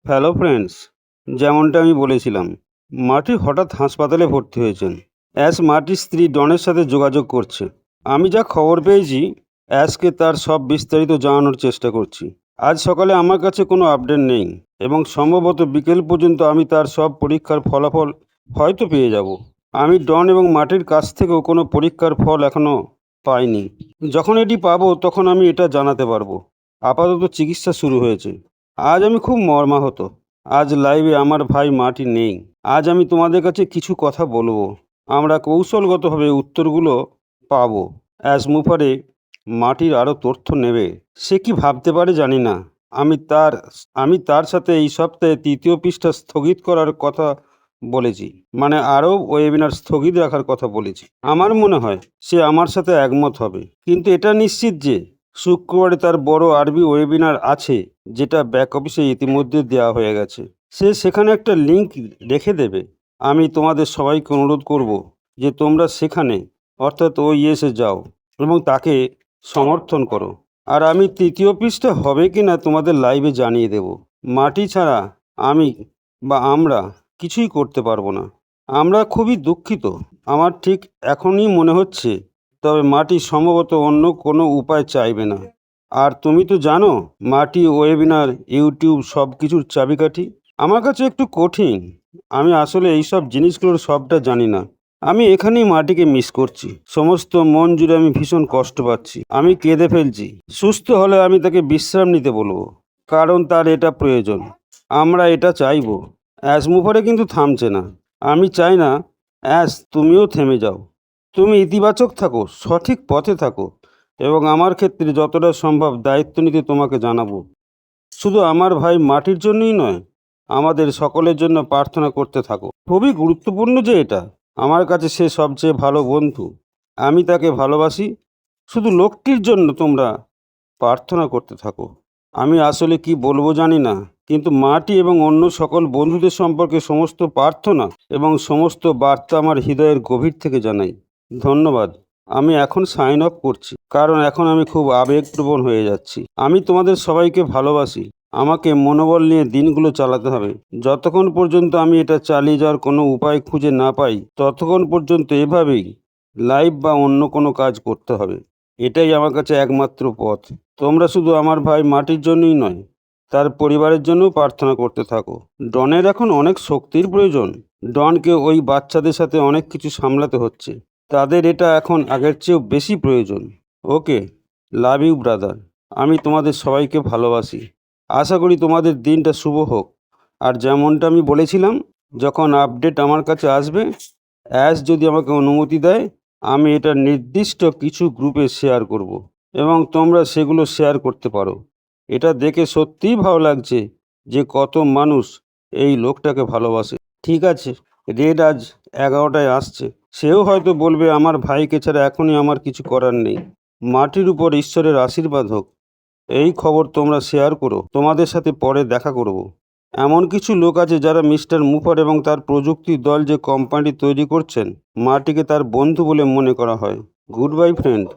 Hello friends, যেমনটা আমি বলেছিলাম, মার্টি হঠাৎ হাসপাতালে ভর্তি হয়েছেন। অ্যাশ মার্টির স্ত্রী ডনের সাথে যোগাযোগ করছে। আমি যা খবর পেয়েছি, অ্যাশকে তার সব বিস্তারিত জানানোর চেষ্টা করছি। আজ সকালে আমার কাছে কোনো আপডেট নেই এবং সম্ভবত বিকেল পর্যন্ত আমি তার সব পরীক্ষার ফলাফল হয়তো পেয়ে যাব। আমি ডন এবং মার্টির কাছ থেকেও কোনো পরীক্ষার ফল এখনও পাইনি। যখন এটি পাবো তখন আমি এটা জানাতে পারবো। আপাতত চিকিৎসা শুরু হয়েছে। আজ আমি খুব মর্মাহত। আজ লাইভে আমার ভাই মার্টি নেই। আজ আমি তোমাদের কাছে কিছু কথা বলবো। আমরা কৌশলগতভাবে উত্তরগুলো পাবো। অ্যাজ মুফারে মাটির আরও তথ্য নেবে। সে কি ভাবতে পারে জানি না। আমি তার আমি তার সাথে এই সপ্তাহে ৩য় পৃষ্ঠা স্থগিত করার কথা বলেছি। মানে আরও ওয়েবিনার স্থগিত রাখার কথা বলেছি। আমার মনে হয় সে আমার সাথে একমত হবে। কিন্তু এটা নিশ্চিত যে শুক্রবারে তার বড় আরবি ওয়েবিনার আছে, যেটা ব্যাক অফিসে ইতিমধ্যে দেওয়া হয়ে গেছে। সে সেখানে একটা লিংক রেখে দেবে। আমি তোমাদের সবাইকে অনুরোধ করব যে তোমরা সেখানে অর্থাৎ OES যাও এবং তাকে সমর্থন করো। আর আমি 3য় পৃষ্ঠা হবে কি না তোমাদের লাইভে জানিয়ে দেব। মাটি ছাড়া আমি বা আমরা কিছুই করতে পারবো না। আমরা খুবই দুঃখিত। আমার ঠিক এখনই মনে হচ্ছে, তবে মাটি সম্ভবত অন্য কোনো উপায় চাইবে না। আর তুমি তো জানো, মাটি ওয়েবিনার, ইউটিউব সব কিছুর চাবিকাঠি। আমার কাছে একটু কঠিন। আমি আসলে এইসব জিনিসগুলোর সবটা জানি না। আমি এখানেই মাটিকে মিস করছি। সমস্ত মন জুড়ে আমি ভীষণ কষ্ট পাচ্ছি। আমি কেঁদে ফেলছি। সুস্থ হলে আমি তাকে বিশ্রাম নিতে বলবো, কারণ তার এটা প্রয়োজন। আমরা এটা চাইবো। অ্যাশ মুভারে কিন্তু থামছে না। আমি চাই না অ্যাশ তুমিও থেমে যাও। তুমি ইতিবাচক থাকো, সঠিক পথে থাকো এবং আমার ক্ষেত্রে যতটা সম্ভব দায়িত্ব নিতে তোমাকে জানাবো। শুধু আমার ভাই মাটির জন্যই নয়, আমাদের সকলের জন্য প্রার্থনা করতে থাকো। খুবই গুরুত্বপূর্ণ যে এটা। আমার কাছে সে সবচেয়ে ভালো বন্ধু। আমি তাকে ভালোবাসি। শুধু লোকটির জন্য তোমরা প্রার্থনা করতে থাকো। আমি আসলে কি বলবো জানি না, কিন্তু মাটি এবং অন্য সকল বন্ধুদের সম্পর্কে সমস্ত প্রার্থনা এবং সমস্ত বার্তা আমার হৃদয়ের গভীর থেকে জানাই। ধন্যবাদ। আমি এখন সাইন অফ করছি, কারণ এখন আমি খুব আবেগপ্রবণ হয়ে যাচ্ছি। আমি তোমাদের সবাইকে ভালোবাসি। আমাকে মনোবল নিয়ে দিনগুলো চালাতে হবে। যতক্ষণ পর্যন্ত আমি এটা চালিয়ে যাওয়ার কোনো উপায় খুঁজে না পাই, ততক্ষণ পর্যন্ত এভাবেই লাইভ বা অন্য কোনো কাজ করতে হবে। এটাই আমার কাছে একমাত্র পথ। তোমরা শুধু আমার ভাই মাটির জন্যই নয়, তার পরিবারের জন্যও প্রার্থনা করতে থাকো। ডনের এখন অনেক শক্তির প্রয়োজন। ডনকে ওই বাচ্চাদের সাথে অনেক কিছু সামলাতে হচ্ছে। তাদের এটা এখন আগের চেয়েও বেশি প্রয়োজন। ওকে, লাভ ইউ ব্রাদার। আমি তোমাদের সবাইকে ভালোবাসি। আশা করি তোমাদের দিনটা শুভ হোক। আর যেমনটা আমি বলেছিলাম, যখন আপডেট আমার কাছে আসবে, অ্যাশ যদি আমাকে অনুমতি দেয়, আমি এটা নির্দিষ্ট কিছু গ্রুপে শেয়ার করব এবং তোমরা সেগুলো শেয়ার করতে পারো। এটা দেখে সত্যিই ভালো লাগছে যে কত মানুষ এই লোকটাকে ভালোবাসে। ঠিক আছে, রেড আজ 11টায় আসছে। সেও হয়তো বলবে আমার ভাইকে ছাড়া এখনই আমার কিছু করার নেই। মাটির উপর ঈশ্বরের আশীর্বাদ হোক। এই খবর তোমরা শেয়ার করো। তোমাদের সাথে পরে দেখা করব। এমন কিছু লোক আছে যারা মিস্টার মুফার এবং তার প্রযুক্তি দল যে কোম্পানি তৈরি করছেন, মাটিকে তার বন্ধু বলে মনে করা হয়। Good bye friend.